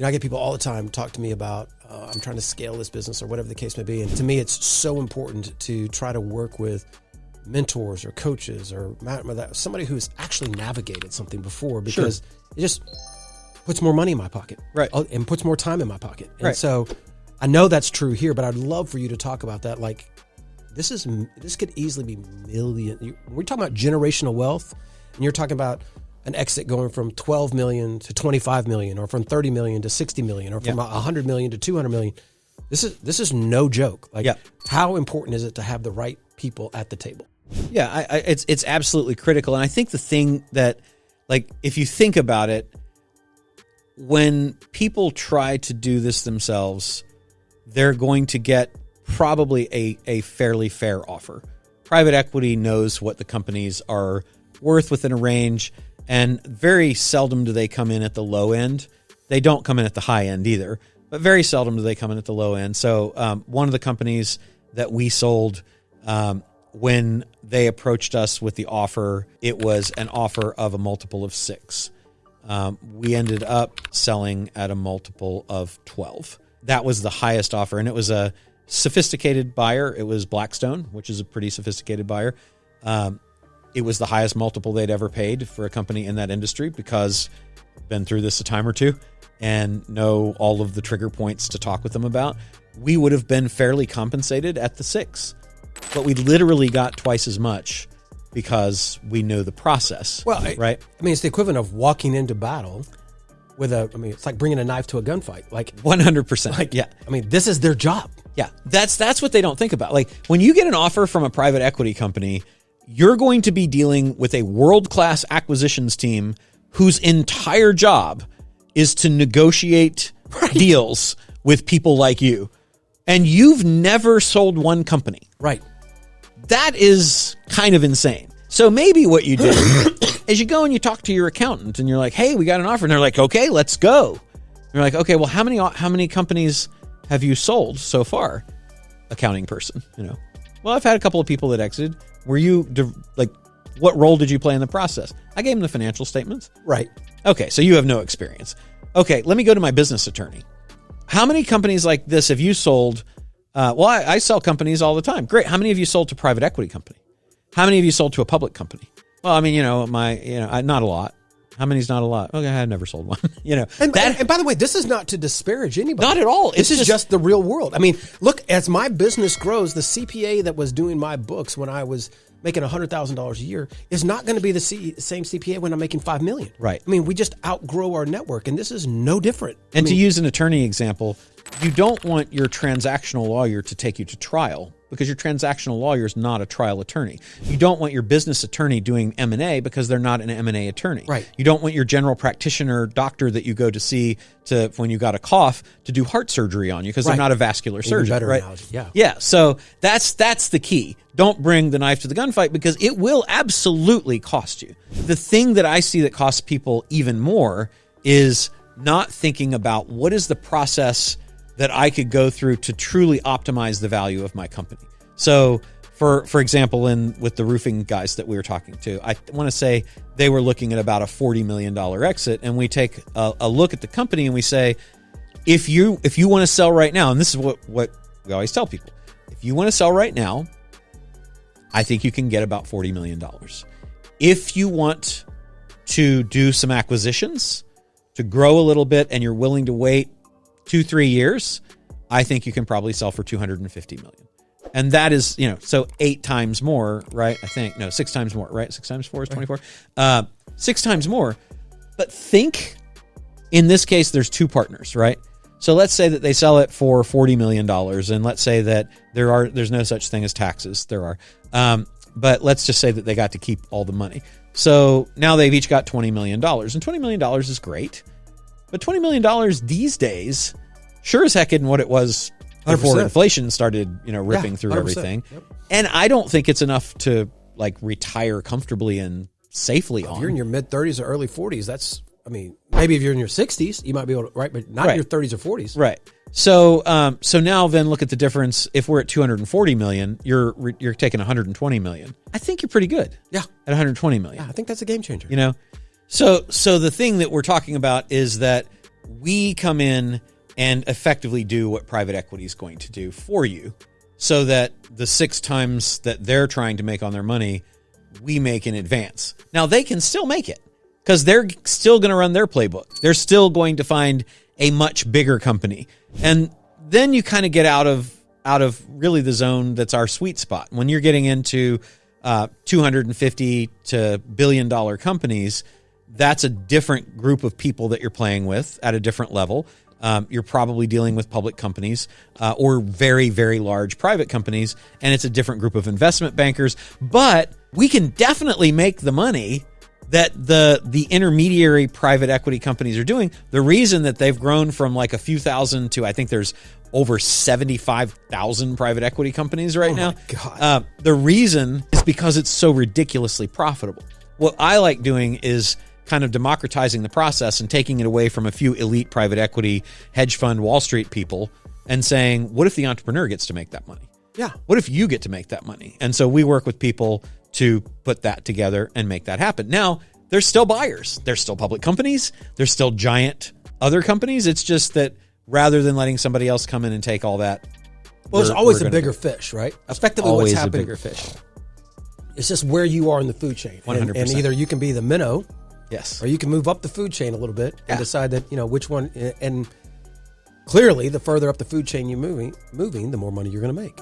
I get people all the time talk to me about, I'm trying to scale this business or whatever the case may be. And to me, it's so important to try to work with mentors or coaches or somebody who's actually navigated something before, because it just puts more money in my pocket, right? And puts more time in my pocket. And right. So I know that's true here, but I'd love for you to talk about that. Like, this could easily be we're talking about generational wealth, and you're talking about an exit going from 12 million to 25 million, or from 30 million to 60 million, or from 100 million to 200 million. This is no joke. Like, how important is it to have the right people at the table? Yeah, it's absolutely critical. And I think the thing that, like, if you think about it, when people try to do this themselves, they're going to get probably a fairly fair offer. Private equity knows what the companies are worth within a range, and very seldom do they come in at the low end. They don't come in at the high end either, but very seldom do they come in at the low end. So one of the companies that we sold, when they approached us with the offer, it was an offer of a multiple of 6. We ended up selling at a multiple of 12. That was the highest offer, and it was a sophisticated buyer. It was Blackstone, which is a pretty sophisticated buyer. It was the highest multiple they'd ever paid for a company in that industry, because I've been through this a time or two and know all of the trigger points to talk with them about. We would have been fairly compensated at the 6. But we literally got twice as much because we know the process. Well, right? I mean, it's the equivalent of walking into battle with it's like bringing a knife to a gunfight. Like 100%. Like, yeah. I mean, this is their job. Yeah. That's what they don't think about. Like, when you get an offer from a private equity company, you're going to be dealing with a world-class acquisitions team whose entire job is to negotiate deals with people like you. And you've never sold one company. Right. That is kind of insane. So maybe what you do is you go and you talk to your accountant and you're like, hey, we got an offer. And they're like, okay, let's go. And you're like, okay, well, how many companies have you sold so far? Accounting person, Well, I've had a couple of people that exited. Were you, what role did you play in the process? I gave them the financial statements. Right. Okay, so you have no experience. Okay, let me go to my business attorney. How many companies like this have you sold? I sell companies all the time. Great. How many have you sold to private equity company? How many have you sold to a public company? Well, I mean, not a lot. How many's not a lot? Okay, I've never sold one. And by the way, this is not to disparage anybody. Not at all. This is just the real world. I mean, look, as my business grows, the CPA that was doing my books when I was making $100,000 a year is not going to be the same CPA when I'm making $5 million. Right. I mean, we just outgrow our network, and this is no different. And to use an attorney example, you don't want your transactional lawyer to take you to trial, because your transactional lawyer is not a trial attorney. You don't want your business attorney doing M&A because they're not an M&A attorney. Right. You don't want your general practitioner doctor that you go to see when you got a cough to do heart surgery on you, because they're not a vascular surgeon. Better right? analogy. Yeah. Yeah. So that's the key. Don't bring the knife to the gunfight, because it will absolutely cost you. The thing that I see that costs people even more is not thinking about what is the process that I could go through to truly optimize the value of my company. So for example, with the roofing guys that we were talking to, I want to say they were looking at about a $40 million exit. And we take a look at the company and we say, if you want to sell right now, and this is what we always tell people, if you want to sell right now, I think you can get about $40 million. If you want to do some acquisitions, to grow a little bit, and you're willing to wait 2-3 years, I think you can probably sell for $250 million. And that is, so 8 times more, right? 6 times more, right? 6 times 4 is 24. 6 times more. But think, in this case, there's 2 partners, right? So let's say that they sell it for $40 million, and let's say that there's no such thing as taxes. There are. But let's just say that they got to keep all the money. So now they've each got $20 million. And $20 million is great. But $20 million these days sure as heck isn't what it was before 100%. Inflation started, ripping through 100%. Everything. Yep. And I don't think it's enough to retire comfortably and safely on. If you're in your mid 30s or early 40s, maybe if you're in your 60s, you might be able to, right? But not in your 30s or 40s. Right. So now then look at the difference. If we're at 240 million, you're taking 120 million. I think you're pretty good. Yeah. At 120 million. Yeah, I think that's a game changer. So the thing that we're talking about is that we come in and effectively do what private equity is going to do for you, so that the 6 times that they're trying to make on their money, we make in advance. Now, they can still make it because they're still going to run their playbook. They're still going to find a much bigger company. And then you kind of get out of really the zone that's our sweet spot. When you're getting into $250 to $1 billion companies, that's a different group of people that you're playing with at a different level. You're probably dealing with public companies or very, very large private companies, and it's a different group of investment bankers. But we can definitely make the money that the intermediary private equity companies are doing. The reason that they've grown from like a few thousand to, I think there's over 75,000 private equity companies right now. My God. The reason is because it's so ridiculously profitable. What I like doing is kind of democratizing the process and taking it away from a few elite private equity, hedge fund, Wall Street people and saying, what if the entrepreneur gets to make that money? Yeah. What if you get to make that money? And so we work with people to put that together and make that happen. Now, there's still buyers. There's still public companies. There's still giant other companies. It's just that rather than letting somebody else come in and take all that. Well, there's always a bigger fish, right? Effectively, always what's happening, a bigger fish. It's just where you are in the food chain. 100%. And either you can be the minnow, yes, or you can move up the food chain a little bit and decide that, which one. And clearly, the further up the food chain you're moving, the more money you're going to make.